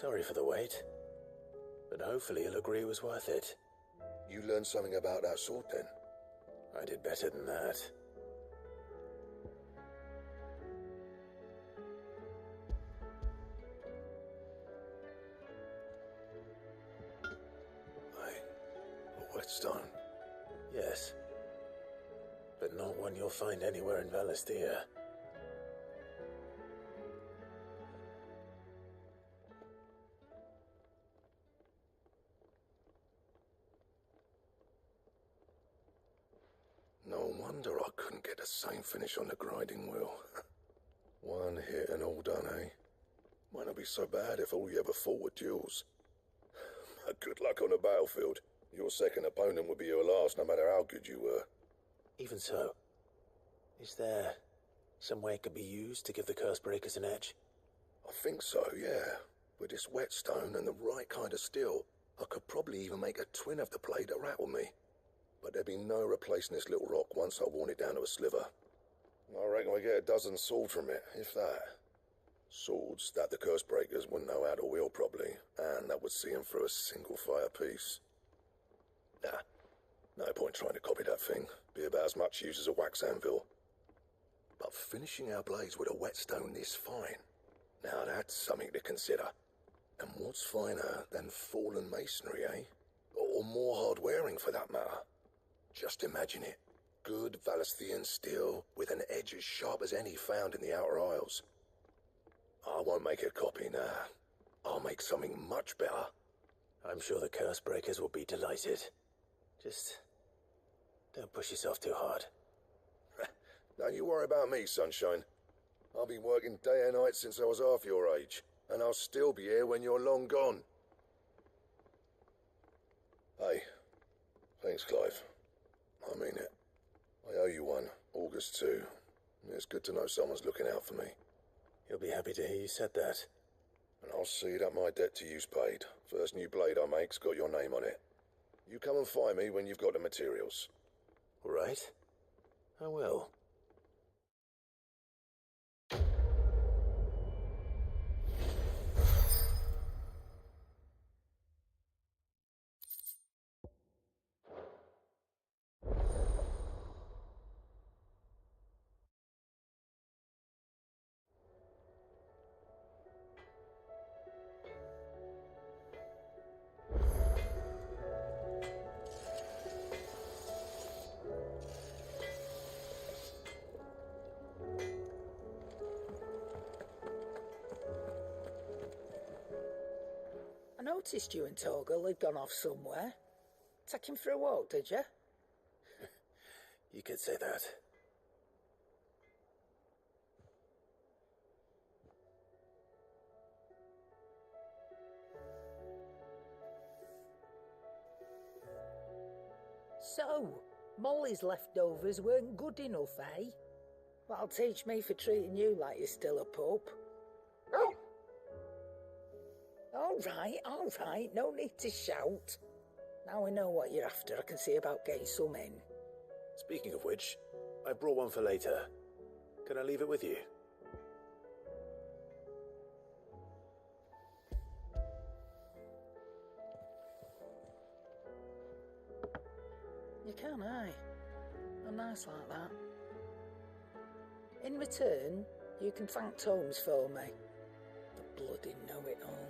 Sorry for the wait, but hopefully you'll agree it was worth it. You learned something about that sword, then? I did better than that. A whetstone? Yes. But not one you'll find anywhere in Valisthea. No wonder I couldn't get the same finish on the grinding wheel. One hit and all done, eh? Might not be so bad if all you ever fought were duels. But good luck on the battlefield. Your second opponent would be your last, no matter how good you were. Even so, is there some way it could be used to give the curse breakers an edge? I think so, yeah. With this whetstone and the right kind of steel, I could probably even make a twin of the blade that rattled me. But there'd be no replacing this little rock once I worn it down to a sliver. I reckon we get a dozen swords from it, if that. Swords that the curse breakers wouldn't know how to wield properly, and that would see them through a single fire piece. Nah, no point trying to copy that thing. Be about as much use as a wax anvil. But finishing our blades with a whetstone this fine, now that's something to consider. And what's finer than fallen masonry, eh? Or more hard-wearing, for that matter. Just imagine it. Good Valisthean steel with an edge as sharp as any found in the Outer Isles. I won't make a copy, nah. I'll make something much better. I'm sure the curse breakers will be delighted. Just don't push yourself too hard. Don't you worry about me, sunshine. I've been working day and night since I was half your age, and I'll still be here when you're long gone. Hey, thanks, Clive. I mean it. I owe you one, August too. It's good to know someone's looking out for me. He'll be happy to hear you said that. And I'll see that my debt to you's paid. First new blade I make's got your name on it. You come and find me when you've got the materials. All right. I will. I noticed you and Torgal had gone off somewhere. Take him for a walk, did you? You could say that. So, Molly's leftovers weren't good enough, eh? That'll teach me for treating you like you're still a pup. All right, no need to shout. Now we know what you're after, I can see about getting some in. Speaking of which, I brought one for later. Can I leave it with you? You can, aye. I'm nice like that. In return, you can thank Tomes for me. The bloody know-it-all.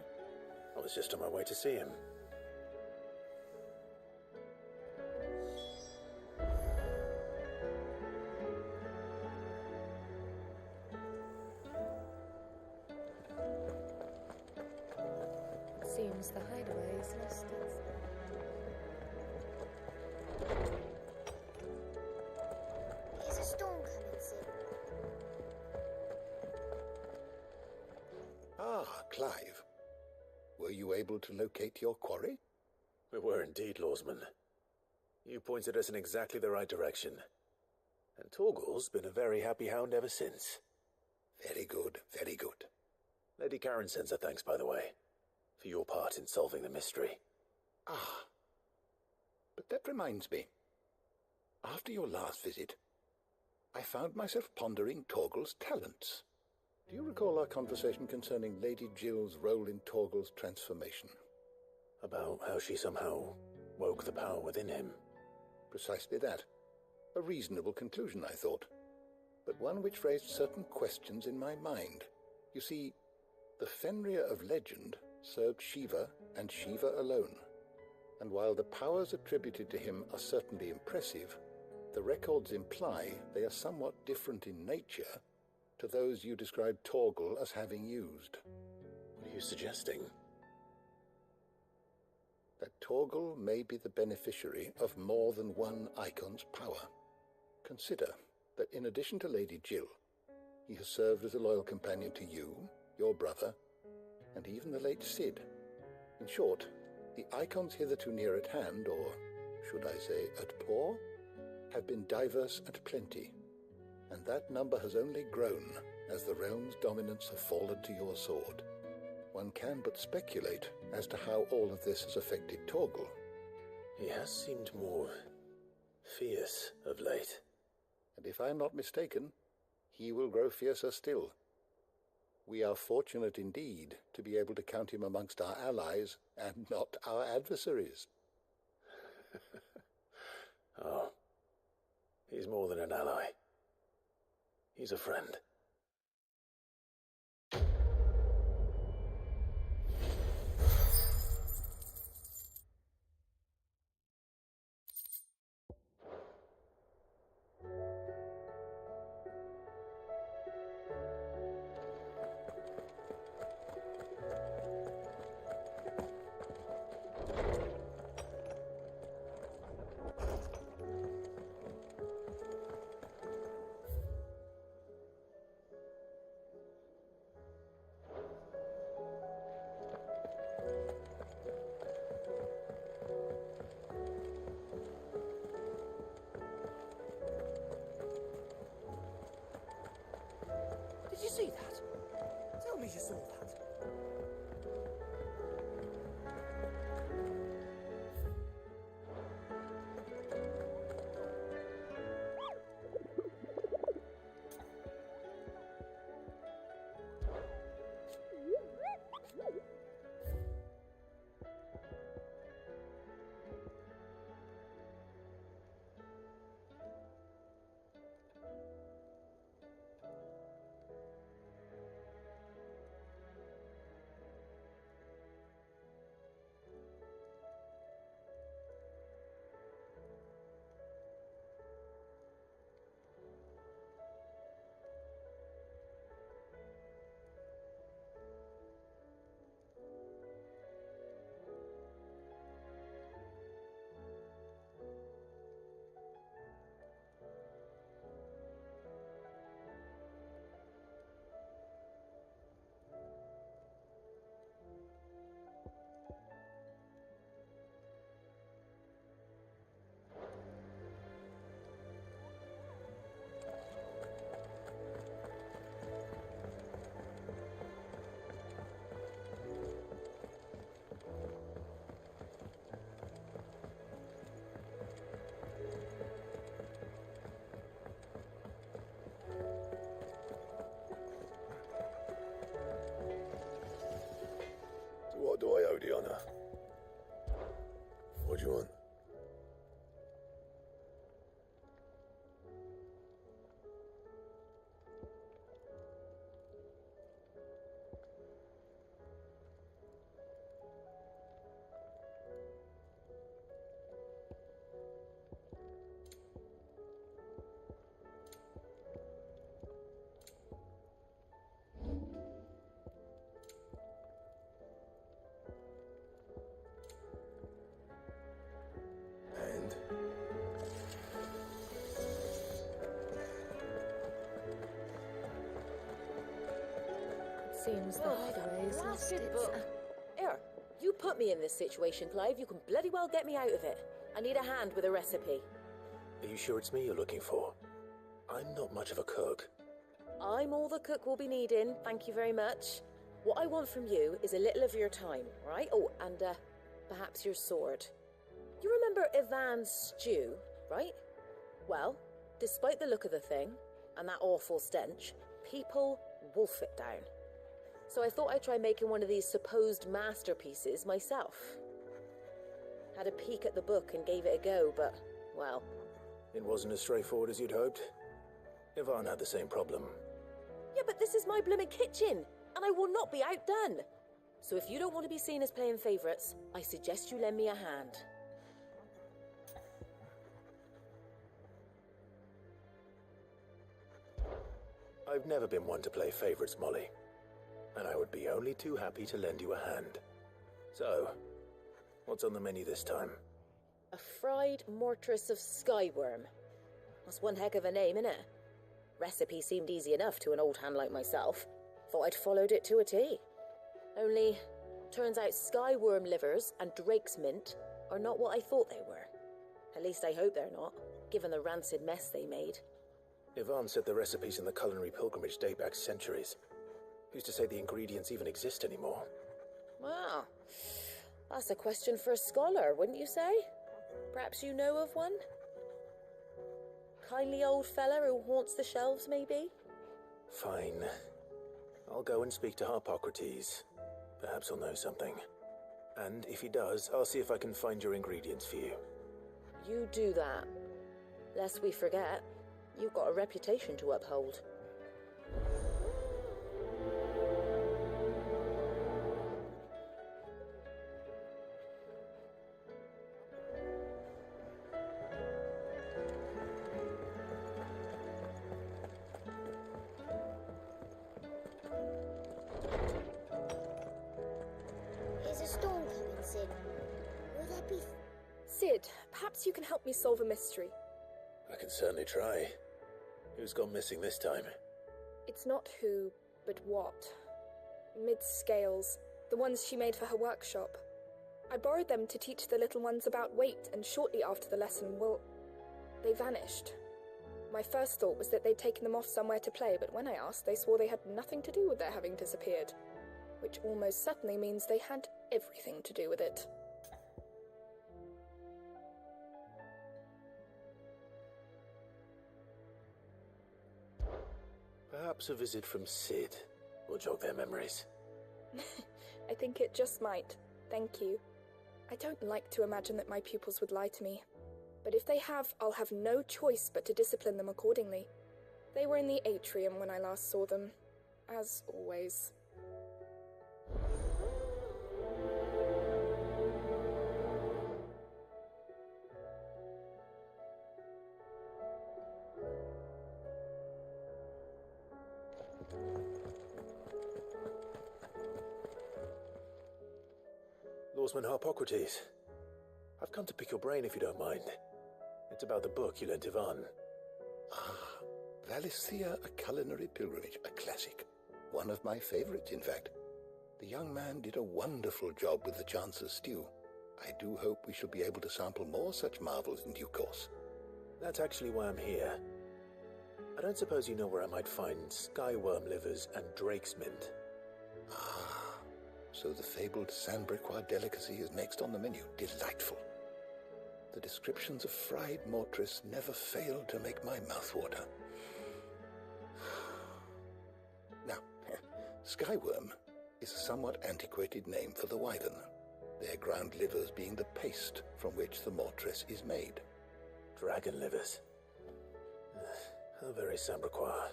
I was just on my way to see him. Seems the hideaway is listed. Is a storm coming soon? Ah, Clive. Were you able to locate your quarry? We were indeed, Lawsman. You pointed us in exactly the right direction. And Torgal's been a very happy hound ever since. Very good, very good. Lady Karen sends her thanks, by the way, for your part in solving the mystery. Ah. But that reminds me. After your last visit, I found myself pondering Torgal's talents. Do you recall our conversation concerning Lady Jill's role in Torgal's transformation? About how she somehow woke the power within him. Precisely that. A reasonable conclusion, I thought, but one which raised certain questions in my mind. You see, the Fenrir of legend served Shiva and Shiva alone, and while the powers attributed to him are certainly impressive, the records imply they are somewhat different in nature to those you described Torgal as having used. What are you suggesting? That Torgal may be the beneficiary of more than one icon's power. Consider that in addition to Lady Jill, he has served as a loyal companion to you, your brother, and even the late Cid. In short, the icons hitherto near at hand, or should I say at paw, have been diverse and plenty, and that number has only grown as the realm's dominance have fallen to your sword. One can but speculate as to how all of this has affected Torgal. He has seemed more fierce of late. And if I am not mistaken, he will grow fiercer still. We are fortunate indeed to be able to count him amongst our allies and not our adversaries. Oh, he's more than an ally. He's a friend. Did you see that? Tell me you saw that. What do I owe the honor? What do you want? Seems the hideaway's lost blasted its... book. Here, you put me in this situation, Clive. You can bloody well get me out of it. I need a hand with a recipe. Are you sure it's me you're looking for? I'm not much of a cook. I'm all the cook will be needing, thank you very much. What I want from you is a little of your time, right? Oh, and perhaps your sword. You remember Ivan's stew, right? Well, despite the look of the thing, and that awful stench, People wolf it down. So I thought I'd try making one of these supposed masterpieces myself. Had a peek at the book and gave it a go, but, well... It wasn't as straightforward as you'd hoped. Yvonne had the same problem. Yeah, but this is my blooming kitchen, and I will not be outdone. So if you don't want to be seen as playing favourites, I suggest you lend me a hand. I've never been one to play favourites, Molly. And I would be only too happy to lend you a hand. So, what's on the menu this time? A fried mortress of skyworm. That's one heck of a name, innit? Recipe seemed easy enough to an old hand like myself. Thought I'd followed it to a T. Only, turns out skyworm livers and drake's mint are not what I thought they were. At least I hope they're not, given the rancid mess they made. Yvonne said the recipes in the culinary pilgrimage date back centuries. Who's to say the ingredients even exist anymore? Wow. That's a question for a scholar, wouldn't you say? Perhaps you know of one? Kindly old fella who haunts the shelves, maybe? Fine. I'll go and speak to Harpocrates. Perhaps he'll know something. And if he does, I'll see if I can find your ingredients for you. You do that. Lest we forget, you've got a reputation to uphold. There's a storm coming, Sid. Will there be... Sid, perhaps you can help me solve a mystery. I can certainly try. Who's gone missing this time? It's not who, but what. Mid-scales, the ones she made for her workshop. I borrowed them to teach the little ones about weight, and shortly after the lesson, well, they vanished. My first thought was that they'd taken them off somewhere to play, but when I asked, they swore they had nothing to do with their having disappeared. Which almost certainly means they had everything to do with it. Perhaps a visit from Sid will jog their memories. I think it just might. Thank you. I don't like to imagine that my pupils would lie to me. But if they have, I'll have no choice but to discipline them accordingly. They were in the atrium when I last saw them. As always. Lawsman Harpocrates. I've come to pick your brain if you don't mind. It's about the book you lent Yvonne. Ah, Valisthea, A Culinary Pilgrimage, a classic. One of my favorites, in fact. The young man did a wonderful job with the Chance's stew. I do hope we shall be able to sample more such marvels in due course. That's actually why I'm here. I don't suppose you know where I might find skyworm livers and drake's mint. Ah, so the fabled Sandbricois delicacy is next on the menu. Delightful. The descriptions of fried mortress never failed to make my mouth water. Now, skyworm is a somewhat antiquated name for the wyvern, their ground livers being the paste from which the mortress is made. Dragon livers. How very Sandbricois.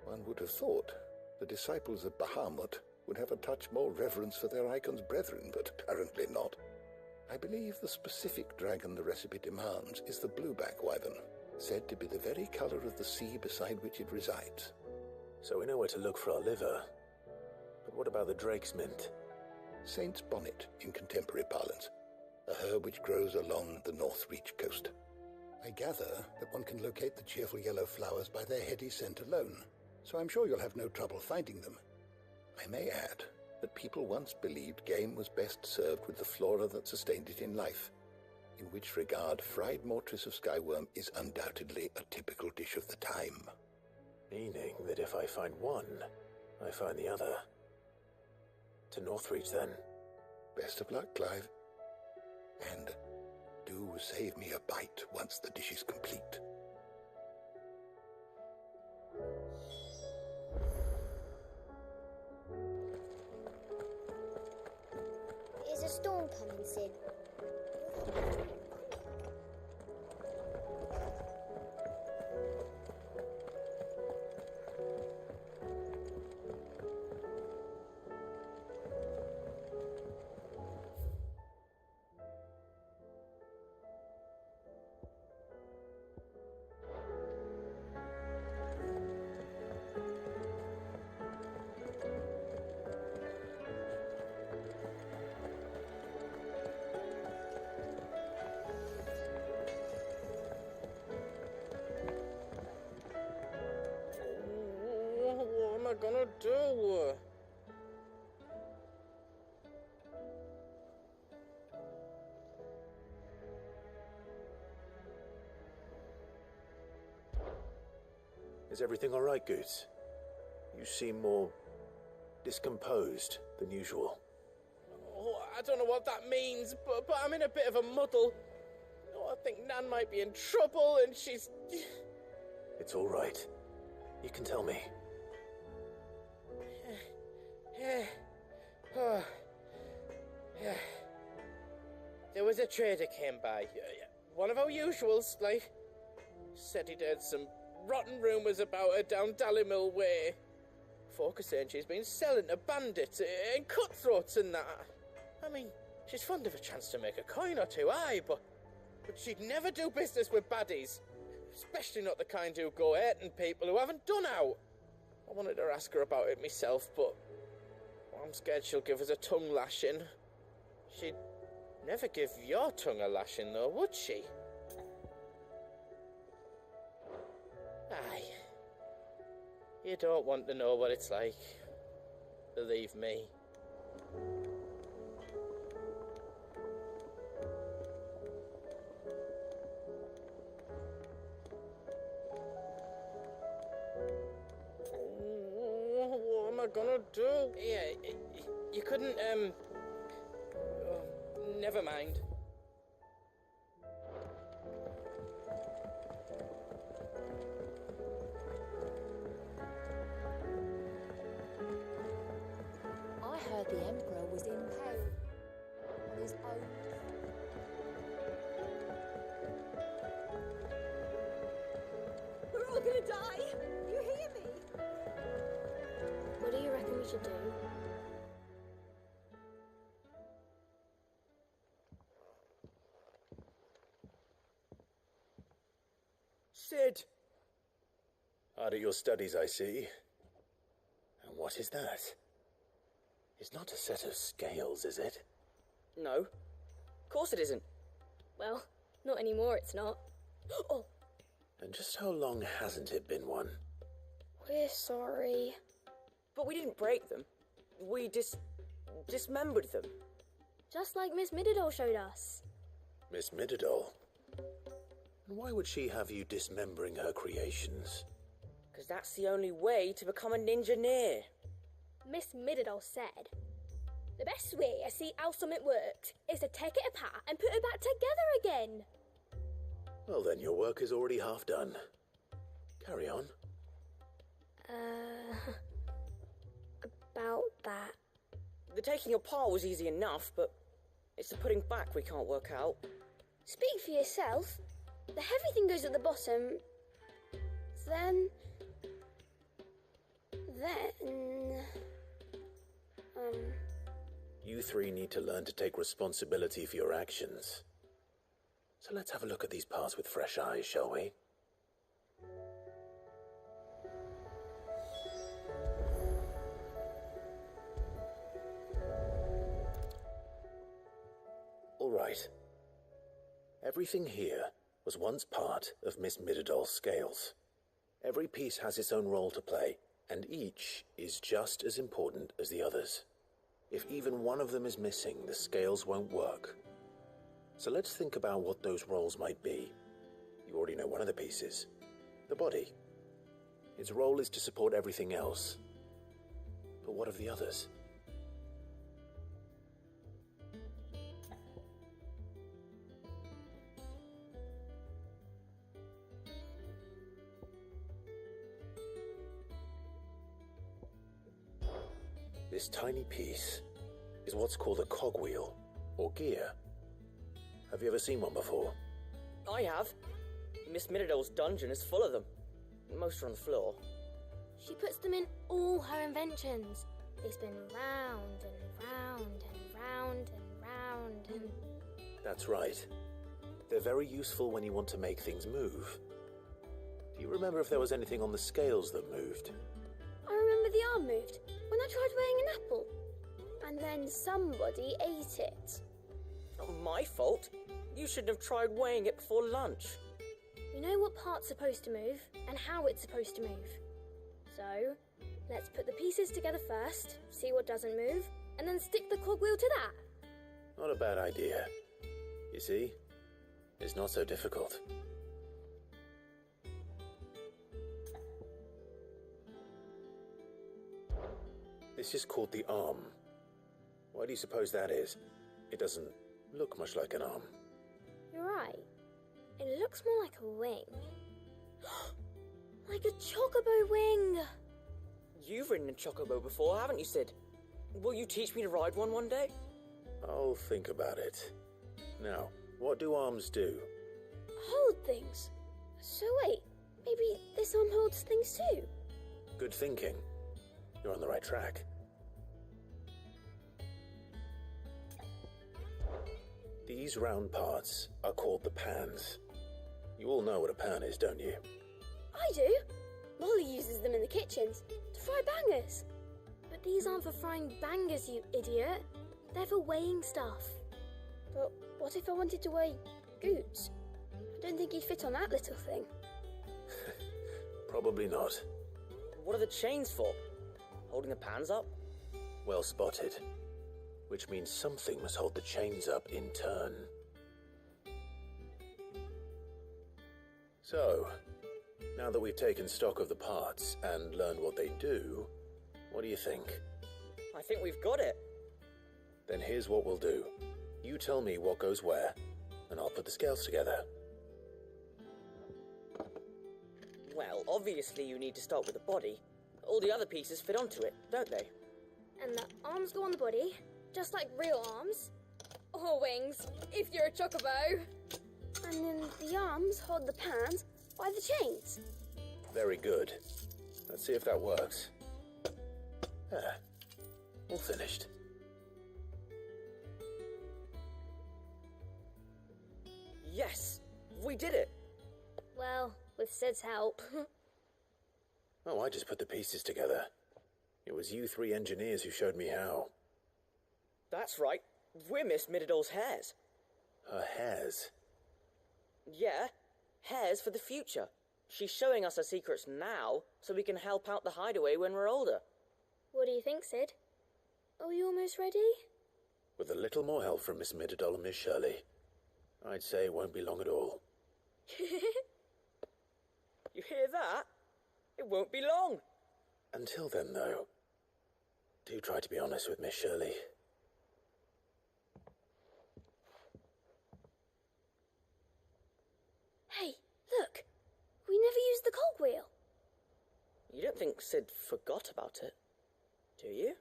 One would have thought the disciples of Bahamut would have a touch more reverence for their icon's brethren, but apparently not. I believe the specific dragon the recipe demands is the blueback wyvern, said to be the very color of the sea beside which it resides. So we know where to look for our liver. But what about the drake's mint? Saint's bonnet in contemporary parlance, a herb which grows along the North Reach coast. I gather that one can locate the cheerful yellow flowers by their heady scent alone, so I'm sure you'll have no trouble finding them. I may add that people once believed game was best served with the flora that sustained it in life, in which regard fried mortress of skyworm is undoubtedly a typical dish of the time. Meaning that if I find one, I find the other. To Northreach, then. Best of luck, Clive. And do save me a bite once the dish is complete. storm coming, Sid? What am I gonna do? Is everything all right, Goose? You seem more discomposed than usual. Oh, I don't know what that means, but I'm in a bit of a muddle. Oh, I think Nan might be in trouble, and she's... It's all right. You can tell me. There was a trader came by. One of our usuals, like. Said he'd heard some rotten rumours about her down Dallimil Way. Folk are saying she's been selling to bandits and cutthroats and that. I mean, she's fond of a chance to make a coin or two, aye, but she'd never do business with baddies. Especially not the kind who go hurting people who haven't done out. I wanted to ask her about it myself, but I'm scared she'll give us a tongue lashing. She'd never give your tongue a lashing, though, would she? Aye. You don't want to know what it's like. Believe me. What am I gonna do? Yeah, you couldn't, never mind. I heard the Emperor was in pain on his own. We're all gonna die! You hear me? What do you reckon we should do? Sid! Hard at your studies, I see. And what is that? It's not a set of scales, is it? No. Of course it isn't. Well, not anymore, it's not. Oh, And just how long hasn't it been one? we're sorry. But we didn't break them. We dismembered them. Just like Miss Mididol showed us. Miss Mididol? And why would she have you dismembering her creations? Because that's the only way to become a ninja-neer. Miss Mididol said, the best way to see how something worked is to take it apart and put it back together again. Well then, your work is already half done. Carry on. About that. The taking apart was easy enough, but it's the putting back we can't work out. Speak for yourself. The heavy thing goes at the bottom. Then... You three need to learn to take responsibility for your actions. So let's have a look at these parts with fresh eyes, shall we? All right. Everything here was once part of Miss Mididol's scales. Every piece has its own role to play, and each is just as important as the others. If even one of them is missing, the scales won't work. So let's think about what those roles might be. You already know one of the pieces. The body. Its role is to support everything else. But what of the others? This tiny piece is what's called a cogwheel. or gear. Have you ever seen one before? I have. Miss Midodol's dungeon is full of them. Most are on the floor. She puts them in all her inventions. They spin round and round and round and round and... That's right. They're very useful when you want to make things move. Do you remember if there was anything on the scales that moved? I remember the arm moved when I tried weighing an apple. And then somebody ate it. Not my fault. You shouldn't have tried weighing it before lunch. We know what part's supposed to move and how it's supposed to move. So, let's put the pieces together first, see what doesn't move, and then stick the cogwheel to that. Not a bad idea. You see, it's not so difficult. This is called the arm. Why do you suppose that is? It doesn't look much like an arm. You're right. It looks more like a wing. Like a chocobo wing! You've ridden a chocobo before, haven't you, Sid? Will you teach me to ride one day? I'll think about it. Now, what do arms do? Hold things. So wait, maybe this arm holds things too? Good thinking. You're on the right track. These round parts are called the pans. You all know what a pan is, don't you? I do. Molly uses them in the kitchens to fry bangers. But these aren't for frying bangers, you idiot. They're for weighing stuff. But what if I wanted to weigh goods? I don't think he'd fit on that little thing. Probably not. What are the chains for? Holding the pans up? Well spotted. Which means something must hold the chains up in turn. So, now that we've taken stock of the parts and learned what they do, what do you think? I think we've got it. Then here's what we'll do. You tell me what goes where, and I'll put the scales together. Well, obviously you need to start with the body. All the other pieces fit onto it, don't they? And the arms go on the body, just like real arms. Or wings, if you're a chocobo. And then the arms hold the pans by the chains. Very good. Let's see if that works. There. All finished. Yes! We did it! Well, with Sid's help. Oh, I just put the pieces together. It was you three engineers who showed me how. That's right. We're Miss Midodol's hairs. Her hairs? Yeah, hairs for the future. She's showing us her secrets now, so we can help out the hideaway when we're older. What do you think, Sid? Are we almost ready? With a little more help from Miss Midodol and Miss Shirley, I'd say it won't be long at all. You hear that? It won't be long. Until then, though, do try to be honest with Miss Shirley. Hey, look! We never used the cogwheel. You don't think Sid forgot about it, do you?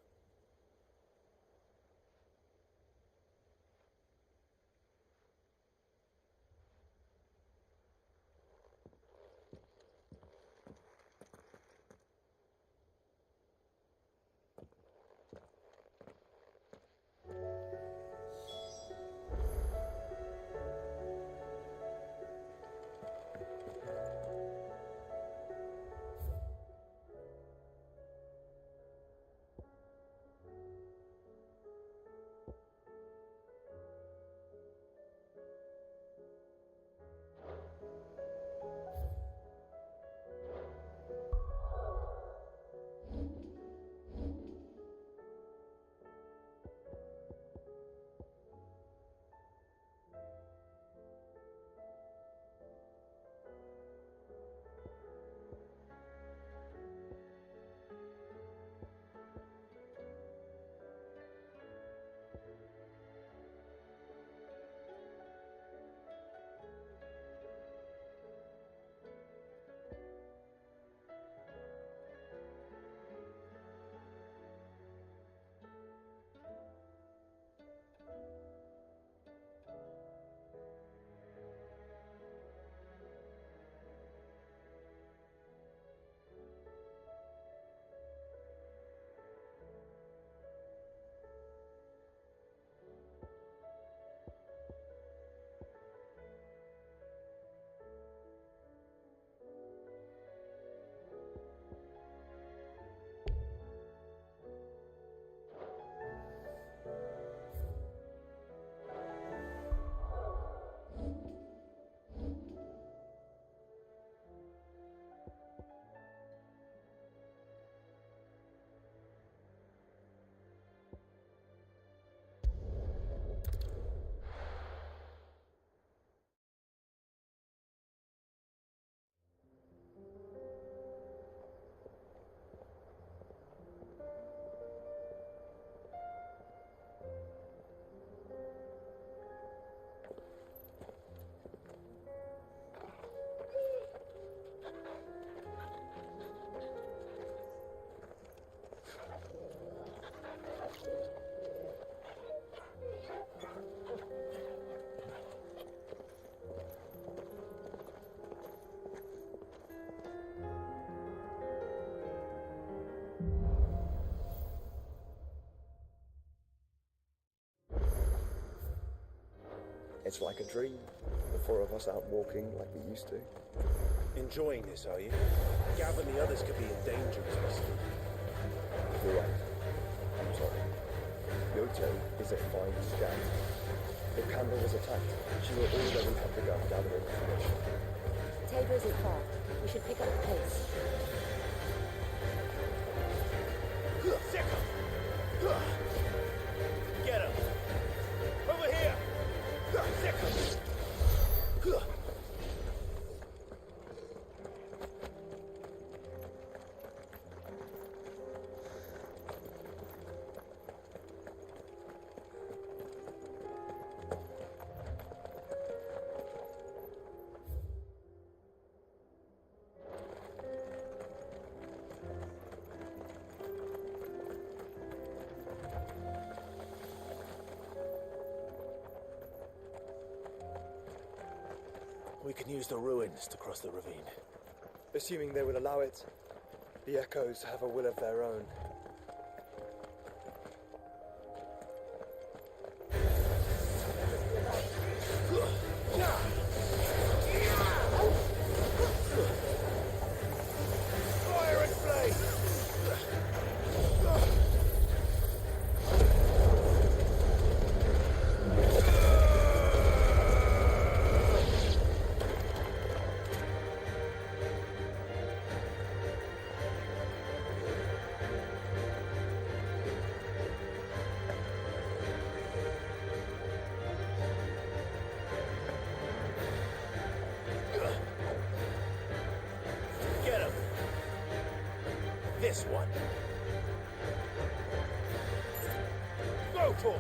It's like a dream. The four of us out walking like we used to. Enjoying this, are you? Gav and the others could be in danger as we speak. You're right. I'm sorry. Yoto is a fine scout. If Campbell was attacked, she will already have begun gathering information. Tabor isn't far. We should pick up the pace. Get him! Over here! We can use the ruins to cross the ravine. Assuming they will allow it. The Echoes have a will of their own. Fire and flame! Get him! This one. Go, Torgal!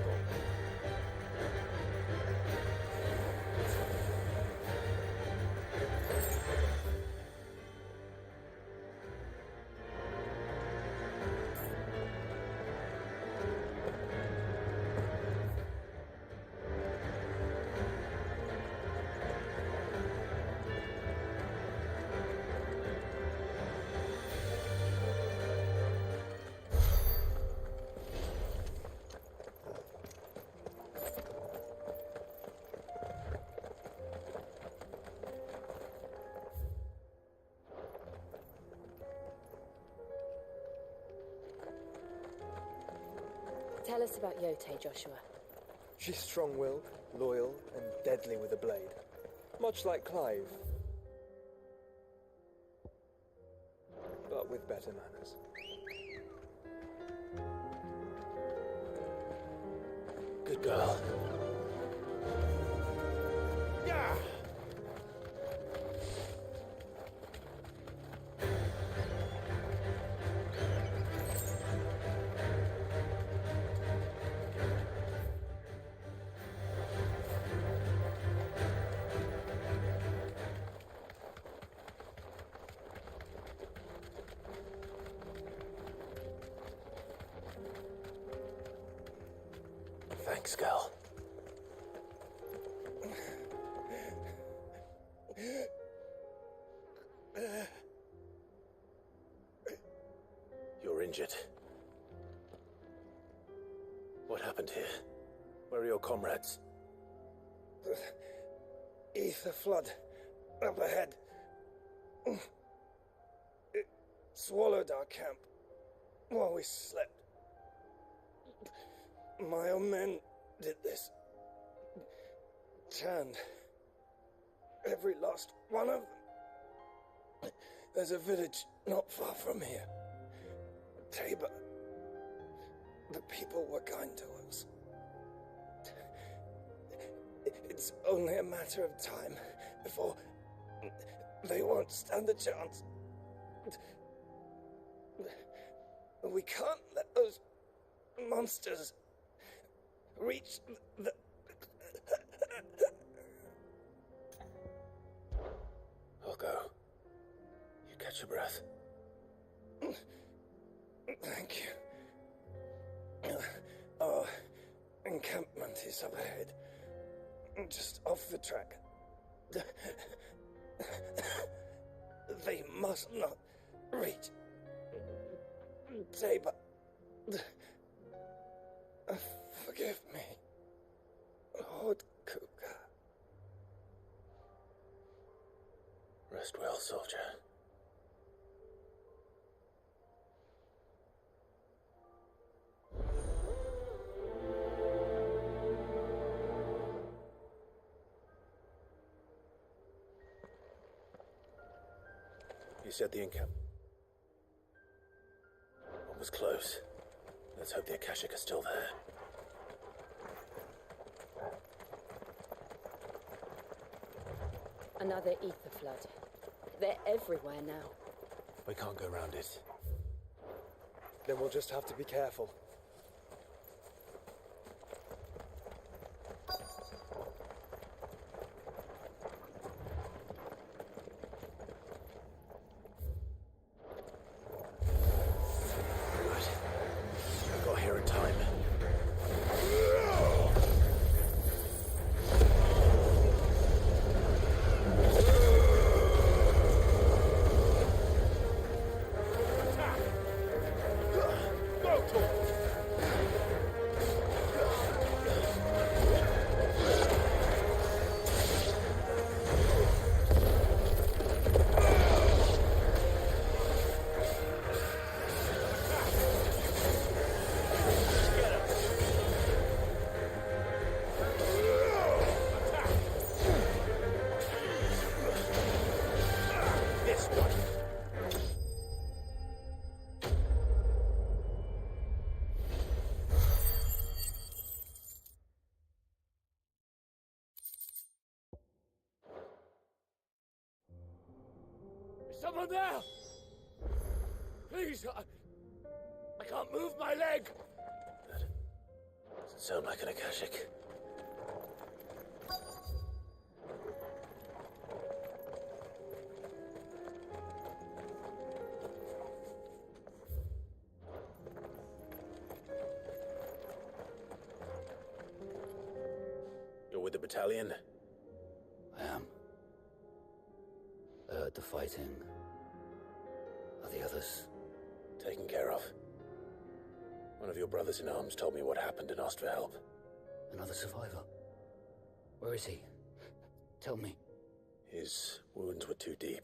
Tell us about Yote, Joshua. She's strong-willed, loyal, and deadly with a blade. Much like Clive. But with better manners. Good girl. Yeah! Thanks, girl. You're injured. What happened here? Where are your comrades? The ether flood up ahead. It swallowed our camp while we slept. My own men did this. Turned every last one of them. There's a village not far from here. Tabor. The people were kind to us. It's only a matter of time before they won't stand a chance. We can't let those monsters reach the... I'll go. You catch your breath. Thank you. Our encampment is up ahead. Just off the track. They must not reach Tabor. Forgive me, Lord Kuka. Rest well, soldier. You said the income. One was close. Let's hope the Akashic are still there. Another ether flood. They're everywhere now. We can't go around it. Then we'll just have to be careful. Got here in time. Someone there! Please, I can't move my leg! Doesn't sound like an Akashic. You're with the battalion? I am. I heard the fighting. Are the others? Taken care of. One of your brothers in arms told me what happened and asked for help. Another survivor? Where is he? Tell me. His wounds were too deep.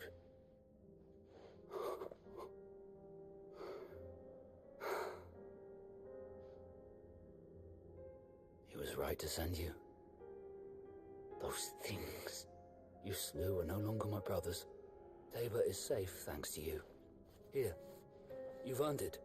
He was right to send you. Those things you slew are no longer my brothers. Tabor is safe thanks to you. Here, you've earned it.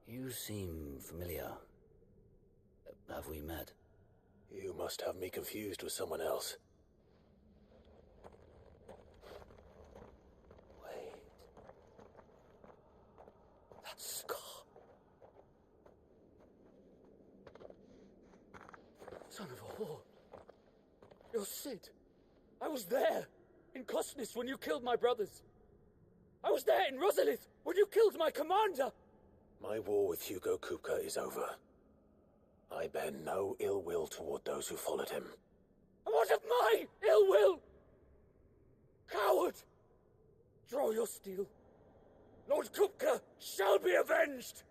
You seem familiar. Have we met? You must have me confused with someone else. Wait. That scar. Son of a whore. You're Sid. I was there, in Cosnis, when you killed my brothers. I was there in Rosalith, when you killed my commander. My war with Hugo Kupka is over. I bear no ill will toward those who followed him. And what of my ill will? Coward! Draw your steel. Lord Kupka shall be avenged!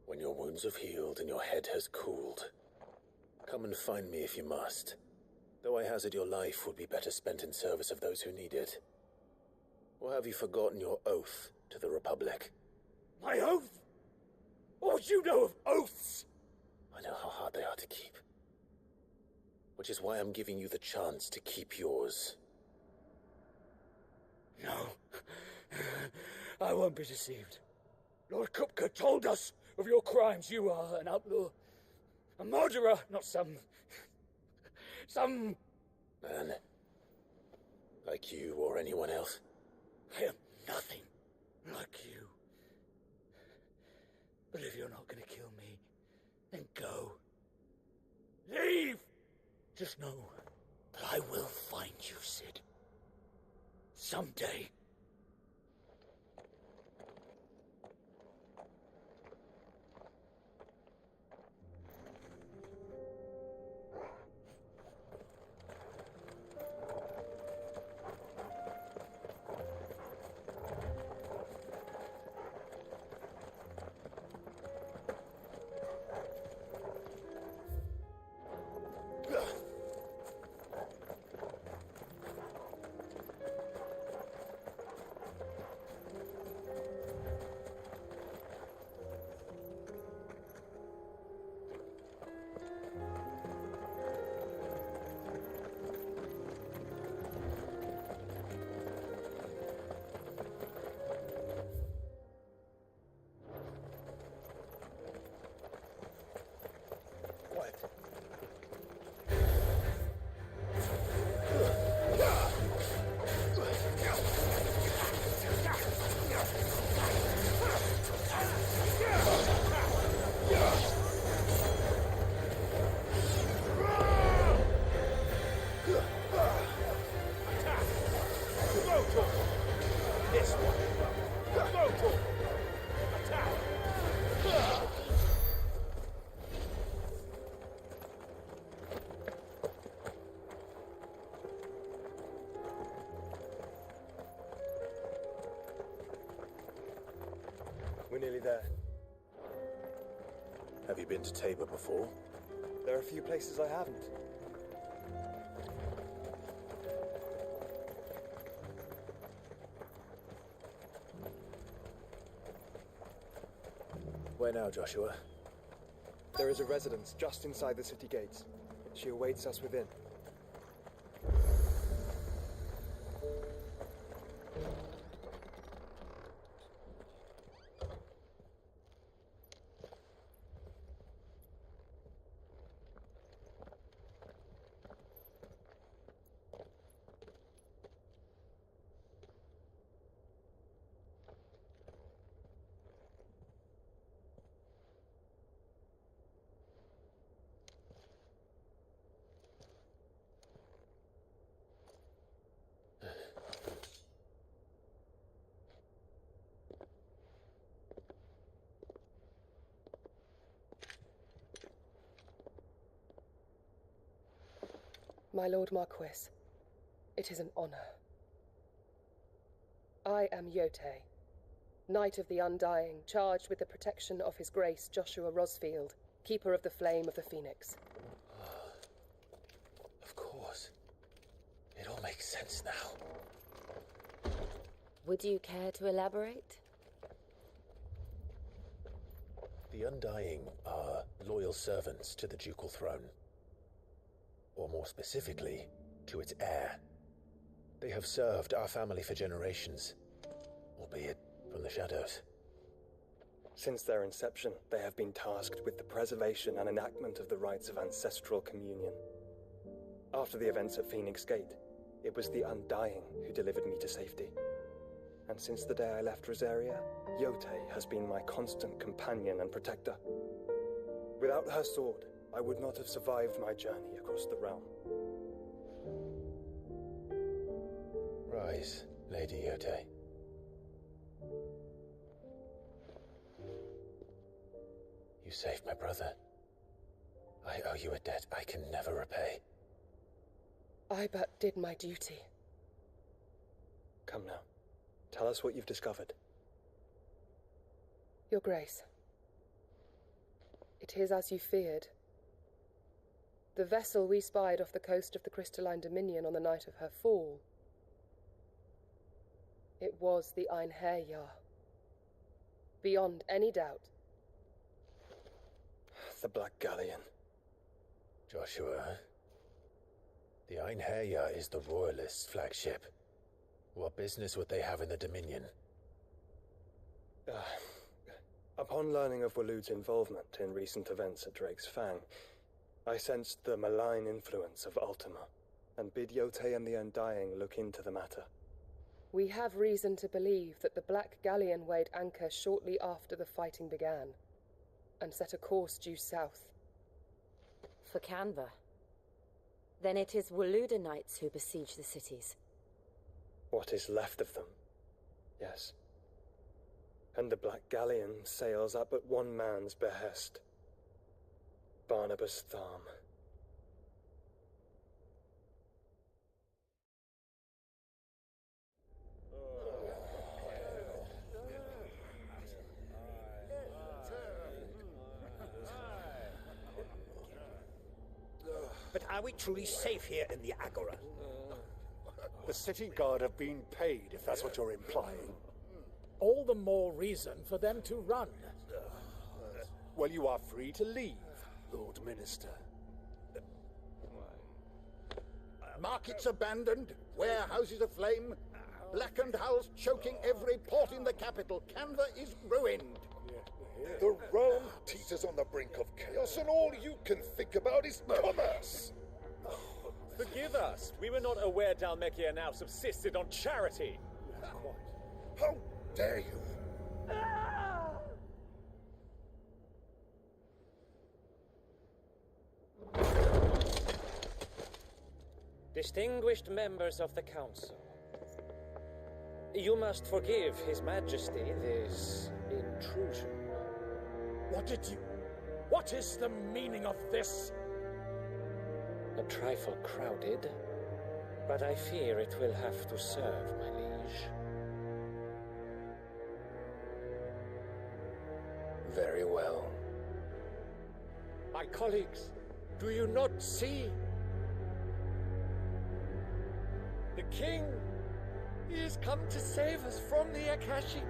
When your wounds have healed and your head has cooled, come and find me if you must. Though I hazard your life would be better spent in service of those who need it. Or have you forgotten your oath to the Republic? My oath? What would you know of oaths? I know how hard they are to keep. Which is why I'm giving you the chance to keep yours. No. I won't be deceived. Lord Kupka told us of your crimes. You are an outlaw. A murderer, not some man. Like you or anyone else. I am nothing like you. But if you're not going to kill me, then go. Leave! Just know that I will find you, Sid. Someday. We're nearly there. Have you been to Tabor before? There are a few places I haven't. Where now, Joshua? There is a residence just inside the city gates. She awaits us within. My Lord Marquis, it is an honor. I am Yotei, Knight of the Undying, charged with the protection of His Grace Joshua Rosfield, Keeper of the Flame of the Phoenix. Of course. It all makes sense now. Would you care to elaborate? The Undying are loyal servants to the ducal throne. Or more specifically, to its heir. They have served our family for generations, albeit from the shadows. Since their inception, they have been tasked with the preservation and enactment of the rites of ancestral communion. After the events at Phoenix Gate, it was the Undying who delivered me to safety. And since the day I left Rosaria, Yotei has been my constant companion and protector. Without her sword, I would not have survived my journey across the realm. Rise, Lady Yotei. You saved my brother. I owe you a debt I can never repay. I but did my duty. Come now. Tell us what you've discovered. Your Grace. It is as you feared. The vessel we spied off the coast of the Crystalline Dominion on the night of her fall. It was the Einherjar. Beyond any doubt. The Black Galleon. Joshua, the Einherjar is the Royalists' flagship. What business would they have in the Dominion? Upon learning of Waloed's involvement in recent events at Drake's Fang, I sensed the malign influence of Ultima, and bid Yotei and the Undying look into the matter. We have reason to believe that the Black Galleon weighed anchor shortly after the fighting began, and set a course due south. For Canva. Then it is Waloed knights who besiege the cities. What is left of them, yes. And the Black Galleon sails at but one man's behest. Barnabas Tharm. But are we truly safe here in the Agora? The city guard have been paid, if that's what you're implying. All the more reason for them to run. Well, you are free to leave, Lord Minister. Markets abandoned, warehouses aflame, blackened hulls choking every port in the capital. Canva is ruined. The realm teeters on the brink of chaos, and all you can think about is commerce. Forgive us. We were not aware Dhalmekia now subsisted on charity. How dare you? Distinguished members of the Council, You must forgive His Majesty this intrusion. What is the meaning of this? A trifle crowded, but I fear it will have to serve, my liege. Very well. My colleagues, do you not see? The king, he has come to save us from the Akashic.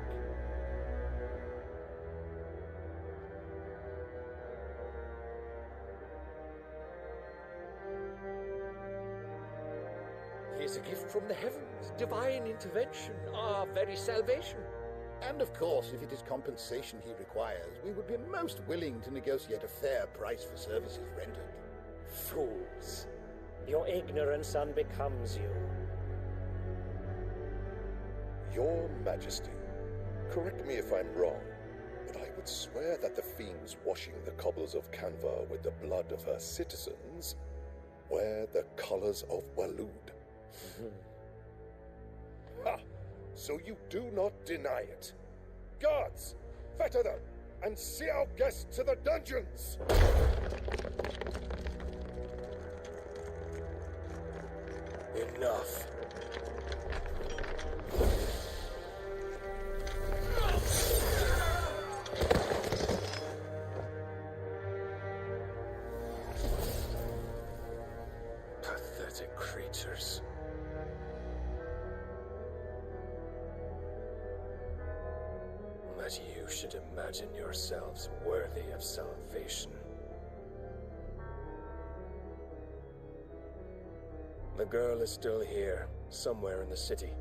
He is a gift from the heavens, divine intervention, our very salvation. And of course, if it is compensation he requires, we would be most willing to negotiate a fair price for services rendered. Fools. Your ignorance unbecomes you. Your Majesty, correct me if I'm wrong, but I would swear that the fiends washing the cobbles of Canva with the blood of her citizens wear the colors of Waloed. Ha! So you do not deny it. Guards, fetter them, and see our guests to the dungeons! Enough. Pathetic creatures. That you should imagine yourselves worthy of salvation. The girl is still here, somewhere in the city,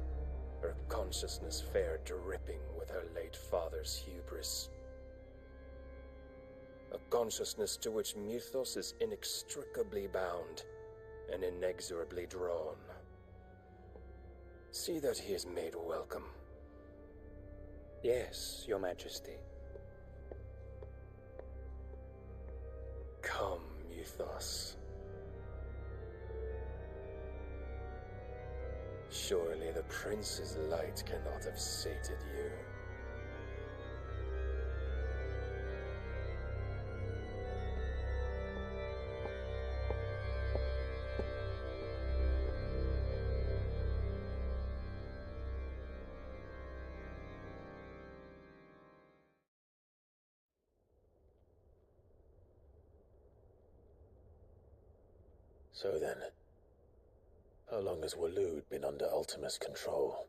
her consciousness fair dripping with her late father's hubris. A consciousness to which Mythos is inextricably bound and inexorably drawn. See that he is made welcome. Yes, Your Majesty. Come, Mythos. Surely the prince's light cannot have sated you. So then, how long has Waloed been under Ultima's control?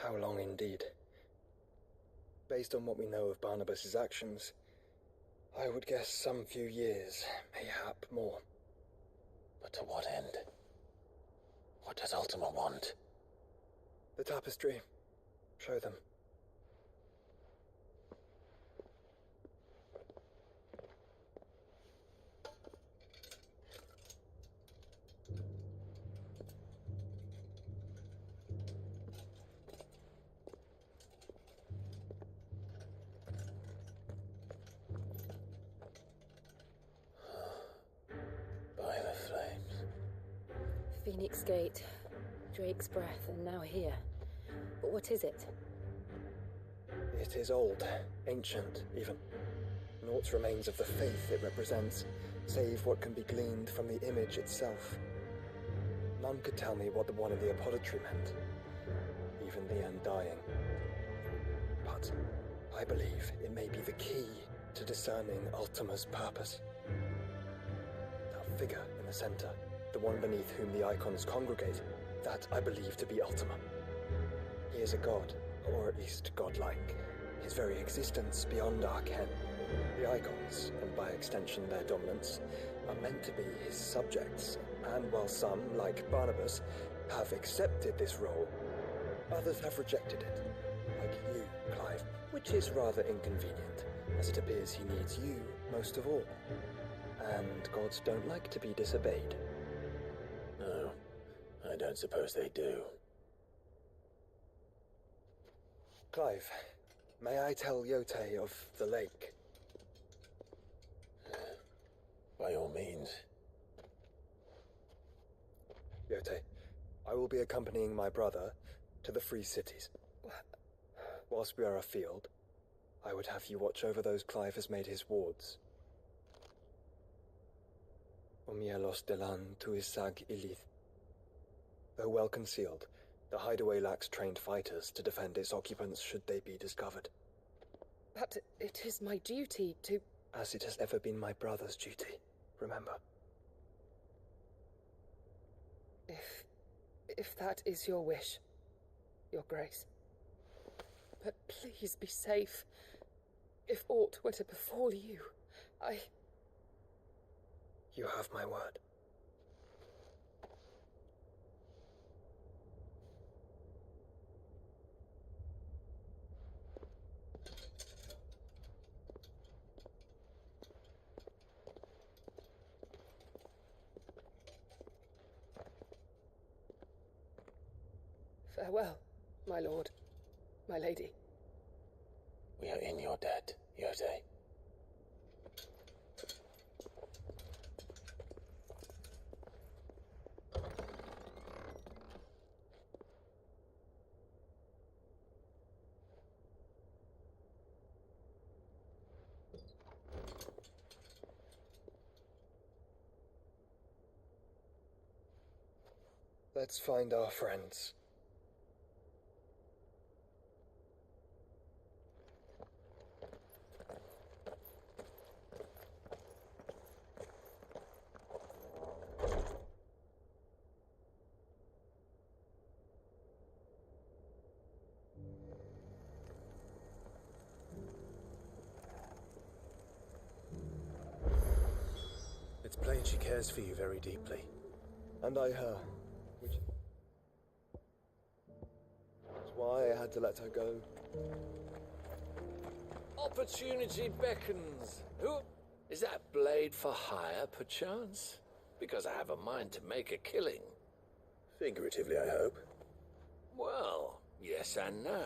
How long indeed? Based on what we know of Barnabas's actions, I would guess some few years, mayhap more. But to what end? What does Ultima want? The tapestry. Show them. Phoenix Gate, Drake's Breath, and now here. But what is it? It is old, ancient, even. Naught remains of the faith it represents, save what can be gleaned from the image itself. None could tell me what the one in the apothecary meant, even the Undying. But I believe it may be the key to discerning Ultima's purpose. That figure in the center, the one beneath whom the icons congregate, that I believe to be Ultima. He is a god, or at least godlike, his very existence beyond our ken. The icons, and by extension their dominance, are meant to be his subjects, and while some, like Barnabas, have accepted this role, others have rejected it, like you, Clive, which is rather inconvenient, as it appears he needs you most of all. And gods don't like to be disobeyed. No, I don't suppose they do. Clive, may I tell Yote of the lake? By all means. Yote, I will be accompanying my brother, to the Free Cities. Whilst we are afield, I would have you watch over those Clive has made his wards. Omielos delan tuisag ilith. Though well concealed, the hideaway lacks trained fighters to defend its occupants should they be discovered. But it is my duty to... As it has ever been my brother's duty, remember. If that is your wish, Your Grace. But please be safe. If aught were to befall you, You have my word. Farewell, my lord, my lady. We are in your debt, Yotei. Let's find our friends. It's plain she cares for you very deeply. And I her. Which is why I had to let her go. Opportunity beckons. Who? Is that blade for hire, perchance? Because I have a mind to make a killing. Figuratively, I hope. Well, yes and no.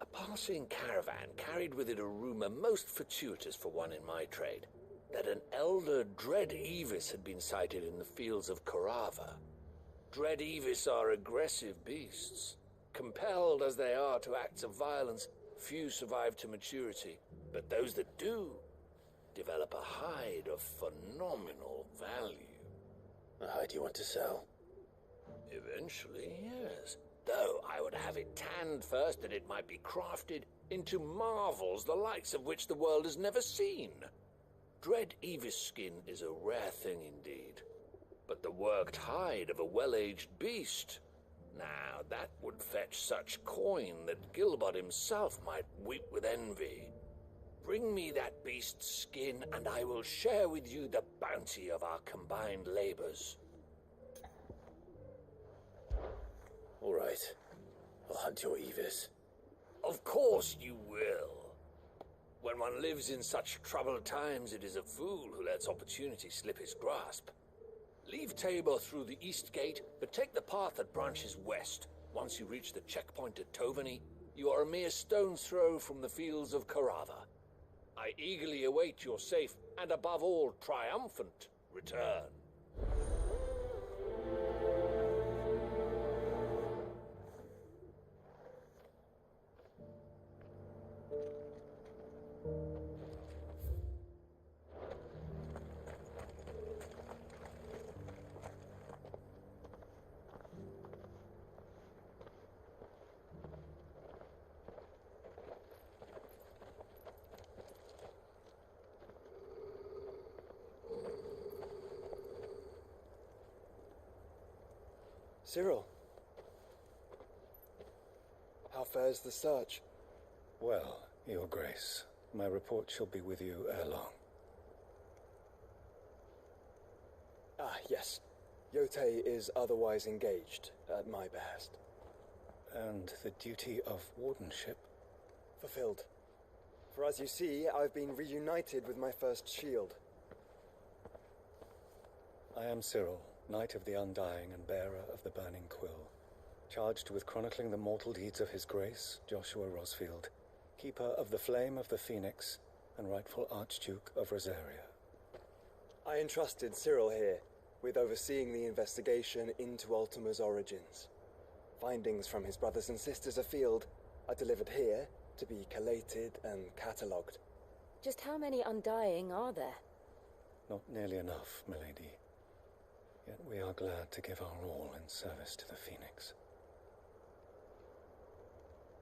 A passing caravan carried with it a rumor most fortuitous for one in my trade, that an elder Dread Evis had been sighted in the fields of Karava. Dread Evis are aggressive beasts. Compelled as they are to acts of violence, few survive to maturity, but those that do develop a hide of phenomenal value. A hide you want to sell? Eventually, yes. Though I would have it tanned first that it might be crafted into marvels the likes of which the world has never seen. Dread Evis skin is a rare thing indeed. But the worked hide of a well-aged beast, now that would fetch such coin that Gilbert himself might weep with envy. Bring me that beast's skin, and I will share with you the bounty of our combined labors. All right. I'll hunt your Evis. Of course you will. When one lives in such troubled times, it is a fool who lets opportunity slip his grasp. Leave Tabor through the east gate, but take the path that branches west. Once you reach the checkpoint at Tovany, you are a mere stone's throw from the fields of Karava. I eagerly await your safe, and above all, triumphant return. Cyril, how fares the search? Well, Your Grace, my report shall be with you ere long. Ah, yes. Yotei is otherwise engaged, at my behest. And the duty of wardenship? Fulfilled. For as you see, I've been reunited with my first shield. I am Cyril, Knight of the Undying and bearer of the Burning Quill, charged with chronicling the mortal deeds of His Grace, Joshua Rosfield, Keeper of the Flame of the Phoenix, and rightful Archduke of Rosaria. I entrusted Cyril here with overseeing the investigation into Ultima's origins. Findings from his brothers and sisters afield are delivered here to be collated and catalogued. Just how many Undying are there? Not nearly enough, milady. Yet we are glad to give our all in service to the Phoenix.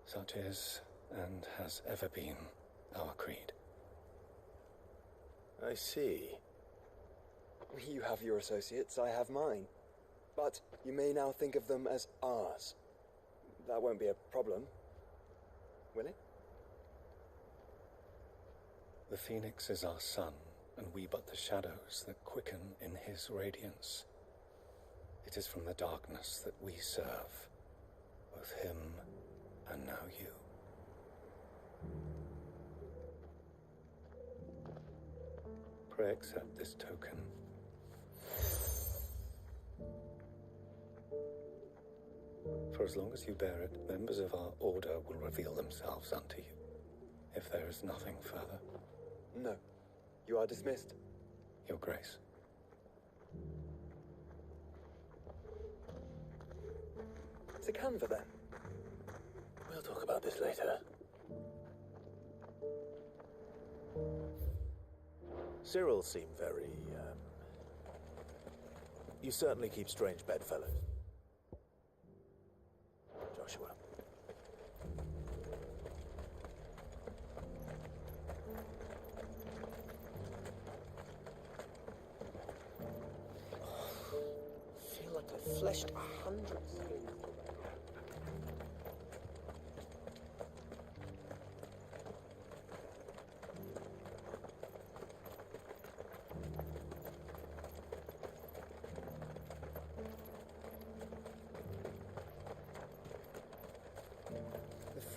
Such is, and has ever been, our creed. I see. You have your associates, I have mine. But you may now think of them as ours. That won't be a problem, will it? The Phoenix is our sun, and we but the shadows that quicken in his radiance. It is from the darkness that we serve, both him and now you. Pray accept this token. For as long as you bear it, members of our order will reveal themselves unto you, if there is nothing further. No. You are dismissed. Your Grace. To Canva, then. We'll talk about this later. Cyril seemed very, You certainly keep strange bedfellows. Joshua. I feel like I've fleshed 100.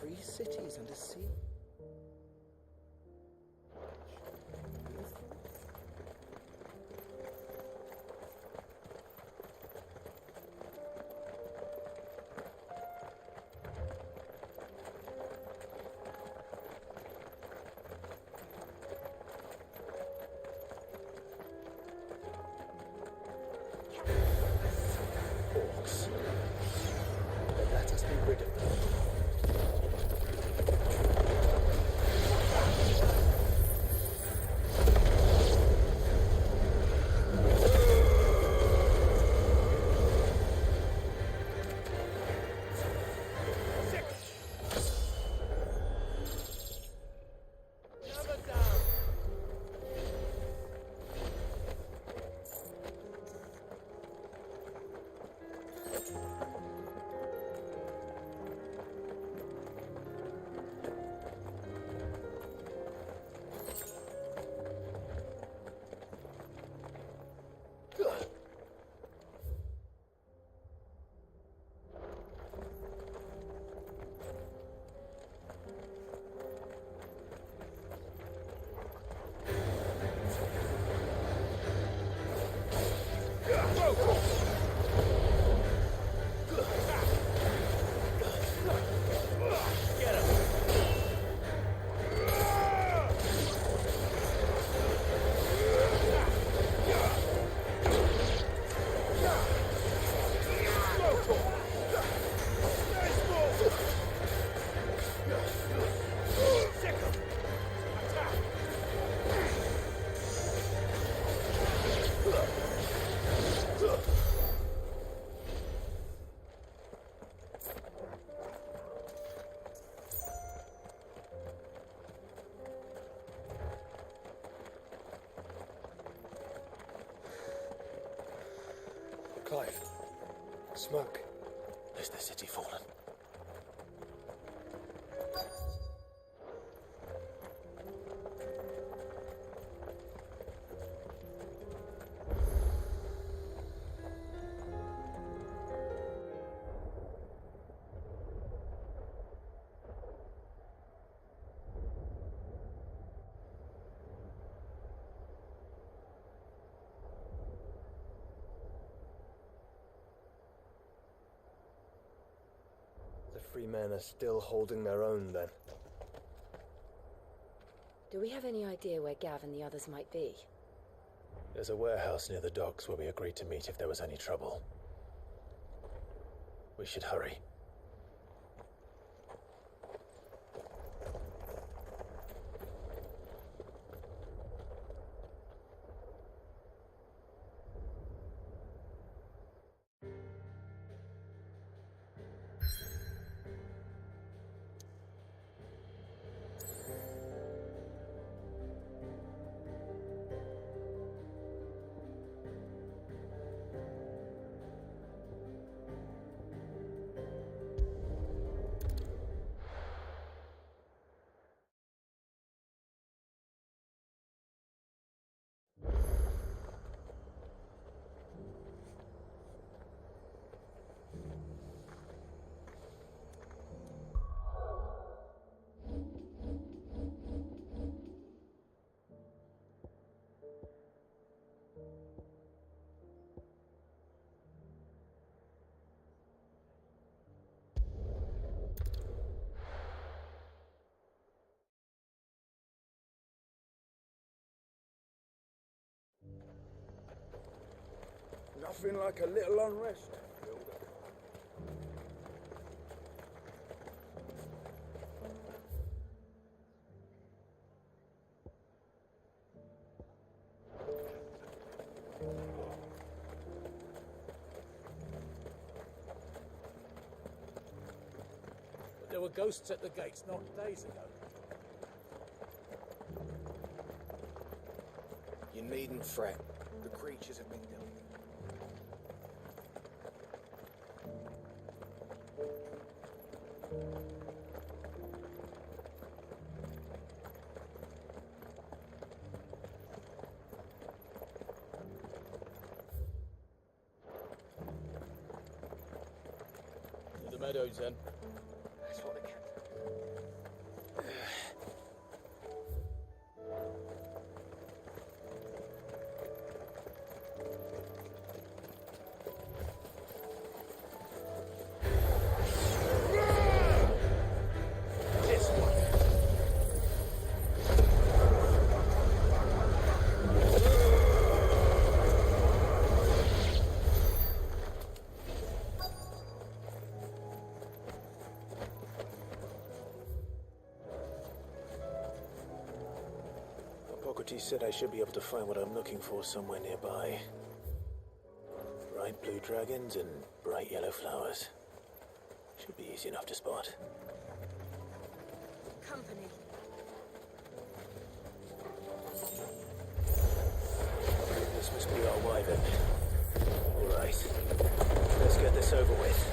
Free cities under sea. Orcs. Then let us be rid of them. Clive. Smoke. Is the city fallen? The free men are still holding their own, then. Do we have any idea where Gav and the others might be? There's a warehouse near the docks where we agreed to meet if there was any trouble. We should hurry. Nothing like a little unrest. But there were ghosts at the gates not days ago. You needn't fret. The creatures have been dealt with. To the meadows, then. That's what the captain... Hippocrates said I should be able to find what I'm looking for somewhere nearby. Bright blue dragons and bright yellow flowers. Should be easy enough to spot. Company. This must be our wyvern. All right. Let's get this over with.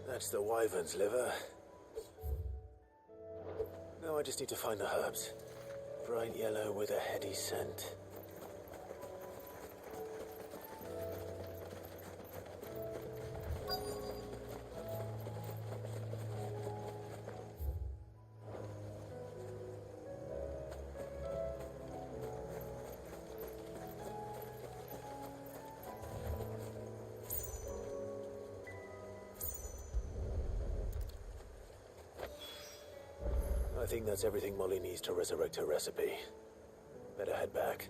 That's the wyvern's liver. Now I just need to find the herbs. Bright yellow with a heady scent. I think that's everything Molly needs to resurrect her recipe. Better head back.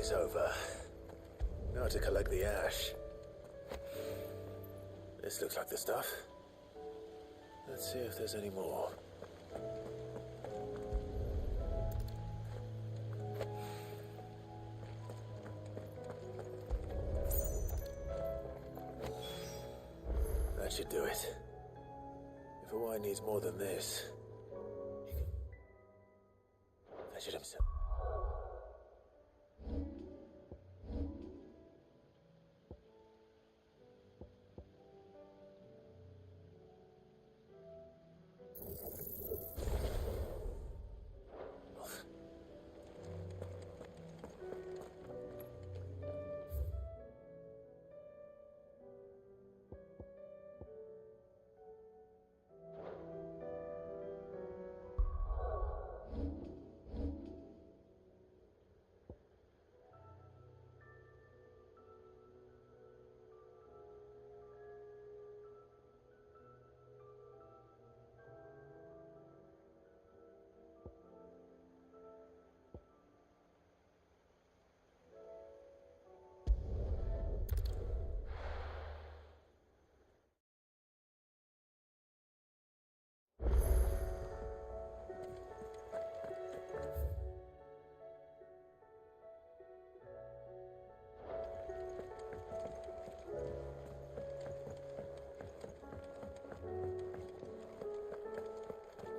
is over. Now to collect the ash. This looks like the stuff. Let's see if there's any more. That should do it. If a wine needs more than this, that should have.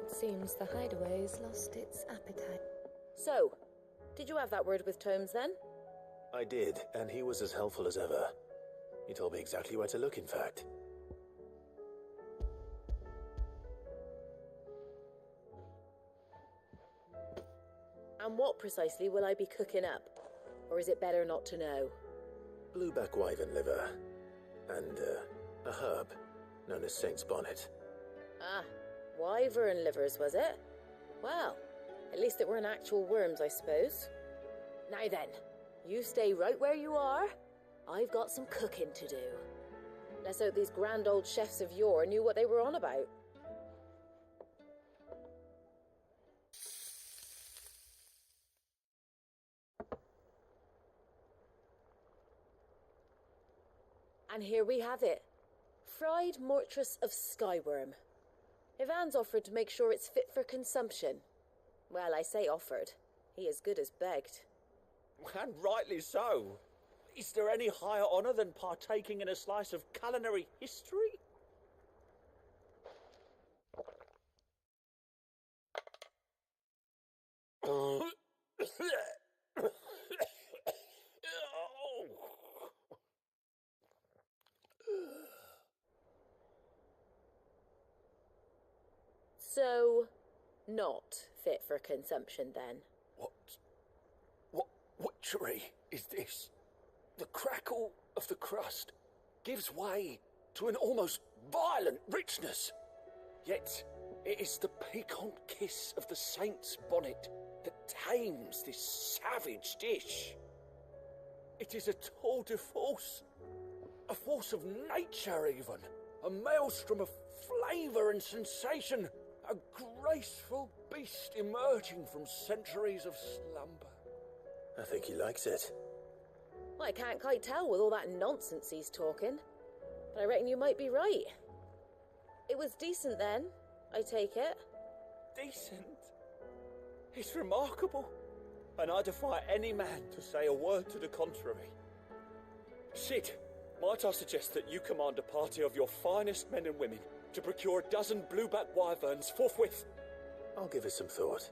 Seems the hideaway's lost its appetite. So, did you have that word with Tomes then? I did, and he was as helpful as ever. He told me exactly where to look, in fact. And what precisely will I be cooking up? Or is it better not to know? Blueback wyvern liver. And, a herb known as Saint's Bonnet. Ah, wyvern livers, was it? Well, at least it weren't actual worms, I suppose. Now then, you stay right where you are. I've got some cooking to do. Let's hope these grand old chefs of yore knew what they were on about. And here we have it. Fried mortress of skyworm. Ivan's offered to make sure it's fit for consumption. Well, I say offered. He as good as begged. And rightly so. Is there any higher honour than partaking in a slice of culinary history? So, not fit for consumption then? What witchery is this? The crackle of the crust gives way to an almost violent richness. Yet, it is the piquant kiss of the saint's bonnet that tames this savage dish. It is a tour de force, a force of nature even, a maelstrom of flavour and sensation, a graceful beast emerging from centuries of slumber. I think he likes it. Well, I can't quite tell with all that nonsense he's talking, but I reckon you might be right. It was decent then, I take it. Decent? It's remarkable, and I defy any man to say a word to the contrary. Sid, might I suggest that you command a party of your finest men and women to procure a dozen blueback wyverns forthwith? I'll give it some thought.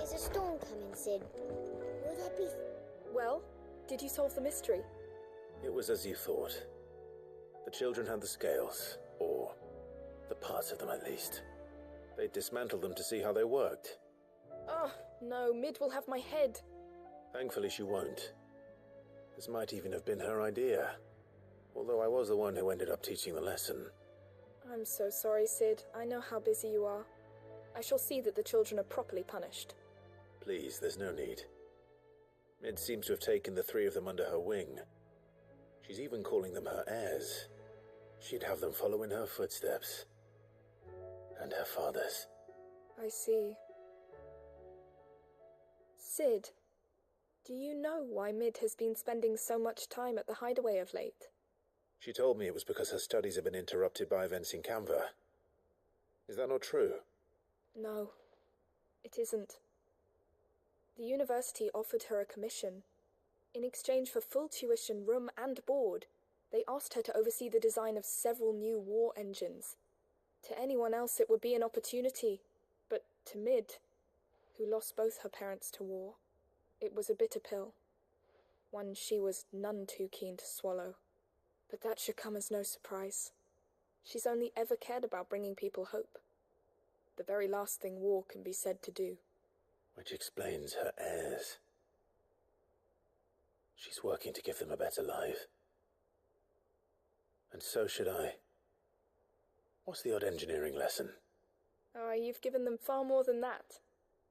Is a storm coming, Sid? Will there be... Well, did you solve the mystery? It was as you thought. The children had the scales, or the parts of them at least. They dismantled them to see how they worked. Oh, no, Mid will have my head. Thankfully she won't. This might even have been her idea, although I was the one who ended up teaching the lesson. I'm so sorry, Sid. I know how busy you are. I shall see that the children are properly punished. Please, there's no need. Mid seems to have taken the three of them under her wing. She's even calling them her heirs. She'd have them follow in her footsteps. And her father's. I see. Sid, do you know why Mid has been spending so much time at the hideaway of late? She told me it was because her studies have been interrupted by events in Canva. Is that not true? No, it isn't. The university offered her a commission. In exchange for full tuition, room and board, they asked her to oversee the design of several new war engines. To anyone else it would be an opportunity, but to Mid, who lost both her parents to war, it was a bitter pill. One she was none too keen to swallow. But that should come as no surprise. She's only ever cared about bringing people hope. The very last thing war can be said to do. Which explains her heirs. She's working to give them a better life. And so should I. What's the odd engineering lesson? Oh, you've given them far more than that.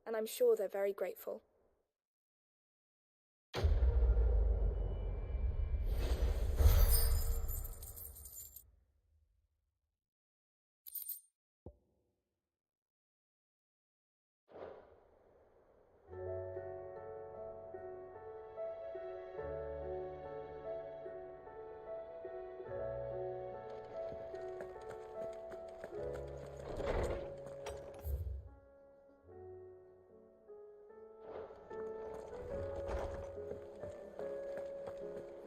And I'm sure they're very grateful.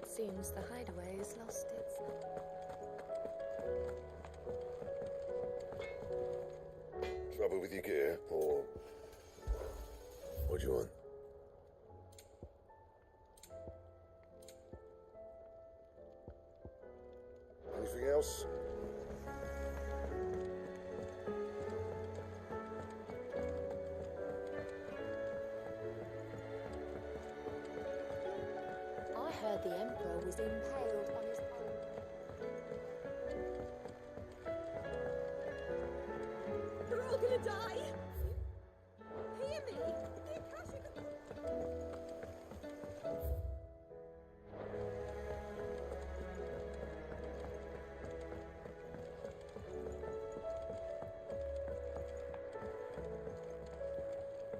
Seems the hideaway has lost its... Trouble with your gear, or... what do you want? Anything else? I heard the Emperor was impaled on his own. We're all gonna die! Hear me! The Akashic...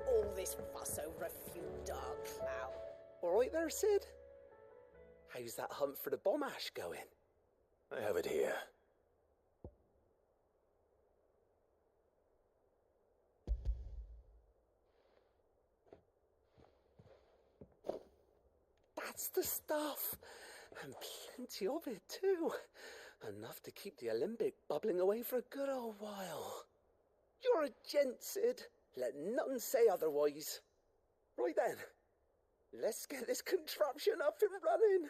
All this fuss over a few dark clouds. All right there, Sid? How's that hunt for the bomb ash going? I have it here. That's the stuff. And plenty of it, too. Enough to keep the Olympic bubbling away for a good old while. You're a gent, Sid. Let none say otherwise. Right then, let's get this contraption up and running.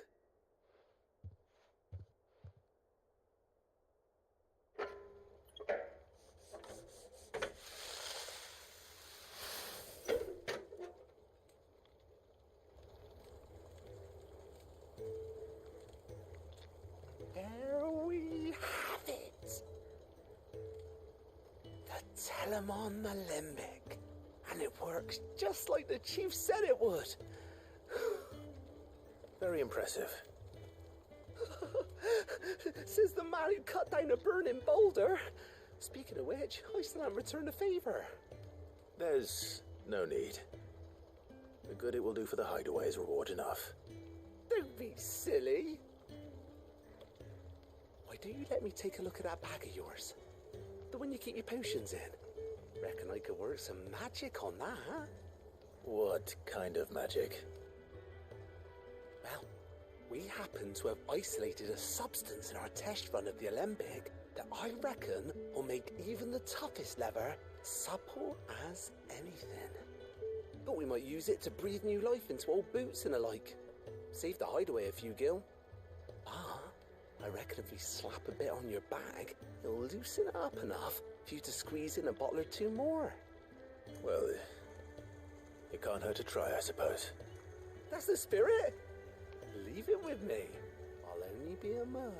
There we have it. The Telemon Alembic. And it works just like the chief said it would. Very impressive. Says the man who cut down a burning boulder. Speaking of which, I still haven't returned the favour. There's no need. The good it will do for the hideaway is reward enough. Don't be silly. Why don't you let me take a look at that bag of yours? The one you keep your potions in. Reckon I could work some magic on that, huh? What kind of magic? Well, we happen to have isolated a substance in our test run of the Alembic that I reckon will make even the toughest leather supple as anything. Thought we might use it to breathe new life into old boots and the like. Save the hideaway a few gil. Ah, I reckon if we slap a bit on your bag, it'll loosen it up enough for you to squeeze in a bottle or two more. Well, it can't hurt to try, I suppose. That's the spirit. Leave it with me. I'll only be a mo.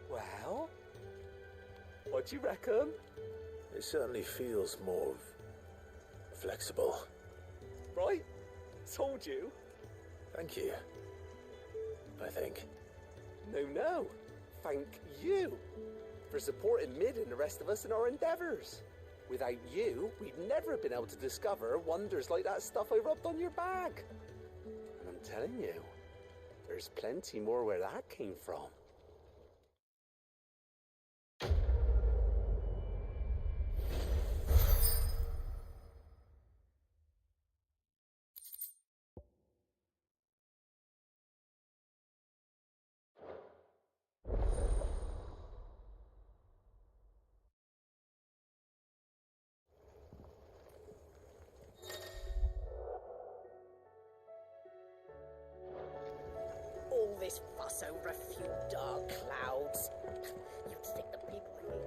Well, what do you reckon? It certainly feels more flexible. Right? Told you. Thank you. I think. No. Thank you for supporting Mid and the rest of us in our endeavours. Without you, we'd never have been able to discover wonders like that stuff I rubbed on your bag. And I'm telling you, there's plenty more where that came from. All this fuss over a few dark clouds. You'd think the people here...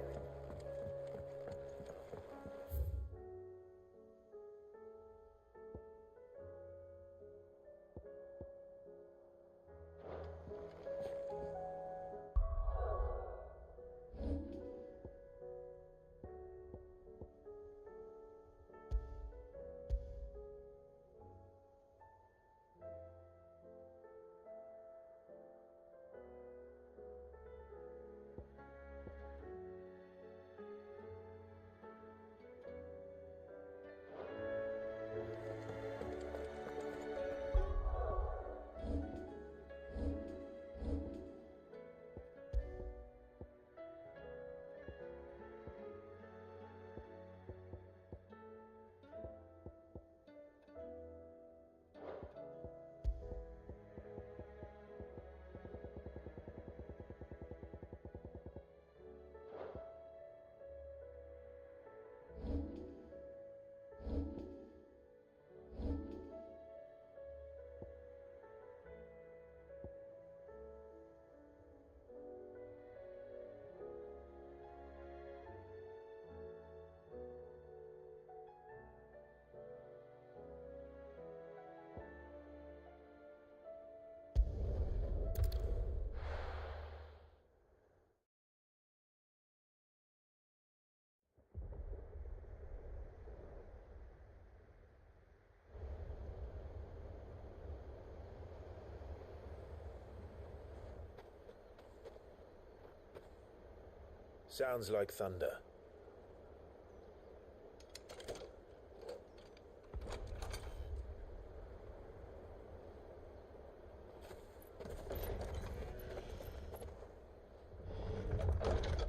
Sounds like thunder.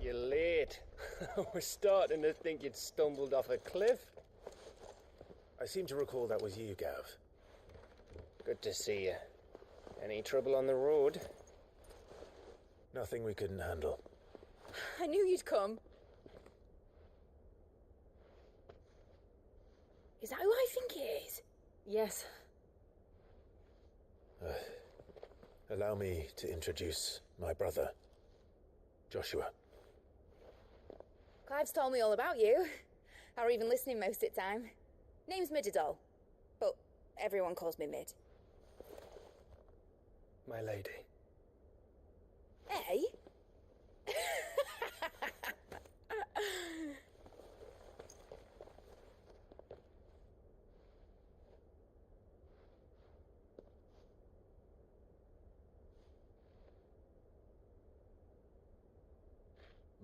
You're late. We're starting to think you'd stumbled off a cliff. I seem to recall that was you, Gav. Good to see you. Any trouble on the road? Nothing we couldn't handle. I knew you'd come. Is that who I think it is? Yes. Allow me to introduce my brother, Joshua. Clive's told me all about you. Or even listening most of the time. Name's Mididol, but everyone calls me Mid. My lady. Hey?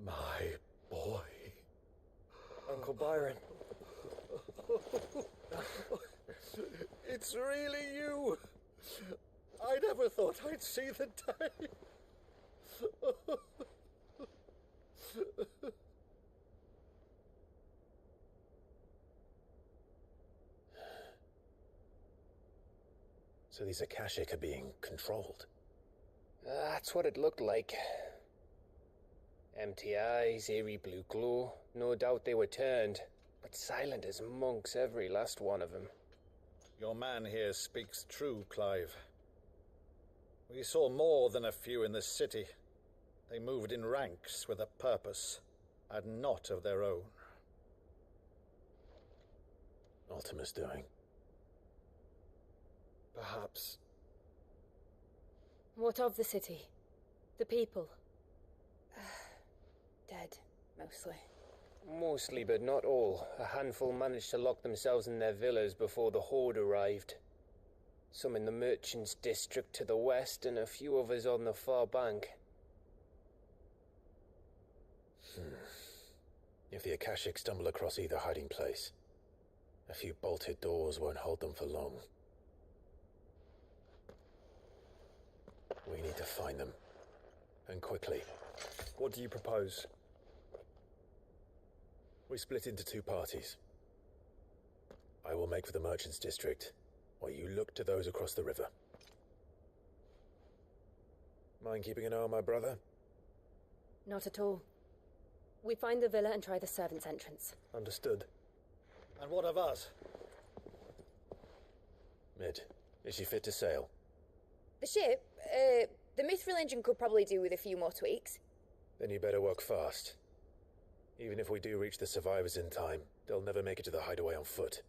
My boy. Uncle Byron. It's really you. I never thought I'd see the day. So these Akashic are being controlled? That's what it looked like. Empty eyes, eerie blue glow. No doubt they were turned, but silent as monks, every last one of them. Your man here speaks true, Clive. We saw more than a few in the city. They moved in ranks with a purpose, and not of their own. Ultima's doing. Perhaps. What of the city? The people? Dead, mostly. Mostly, but not all. A handful managed to lock themselves in their villas before the Horde arrived. Some in the Merchants' District to the west, and a few others on the far bank. If the Akashic stumble across either hiding place, a few bolted doors won't hold them for long. We need to find them. And quickly. What do you propose? We split into two parties. I will make for the Merchants' District, while you look to those across the river. Mind keeping an eye on my brother? Not at all. We find the villa and try the servants' entrance. Understood. And what of us? Mid, is she fit to sail? The ship, the Mithril engine could probably do with a few more tweaks. Then you better work fast. Even if we do reach the survivors in time, they'll never make it to the hideaway on foot.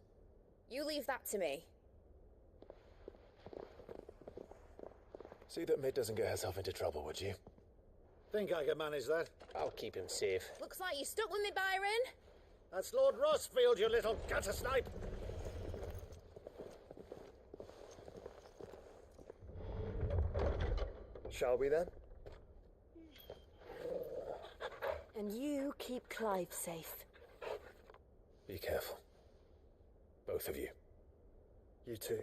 You leave that to me. See that Mid doesn't get herself into trouble, would you? Think I can manage that? I'll keep him safe. Looks like you stuck with me, Byron. That's Lord Rossfield, you little gutter snipe! Shall we then? And you keep Clive safe. Be careful. Both of you. You too.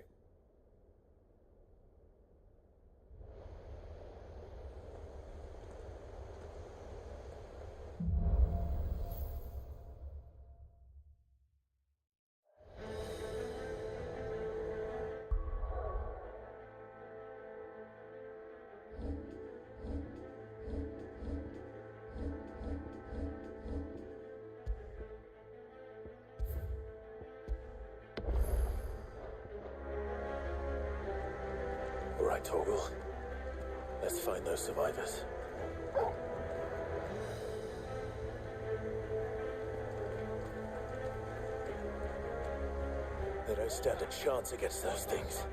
All right, Torgal. Let's find those survivors. They don't stand a chance against those things.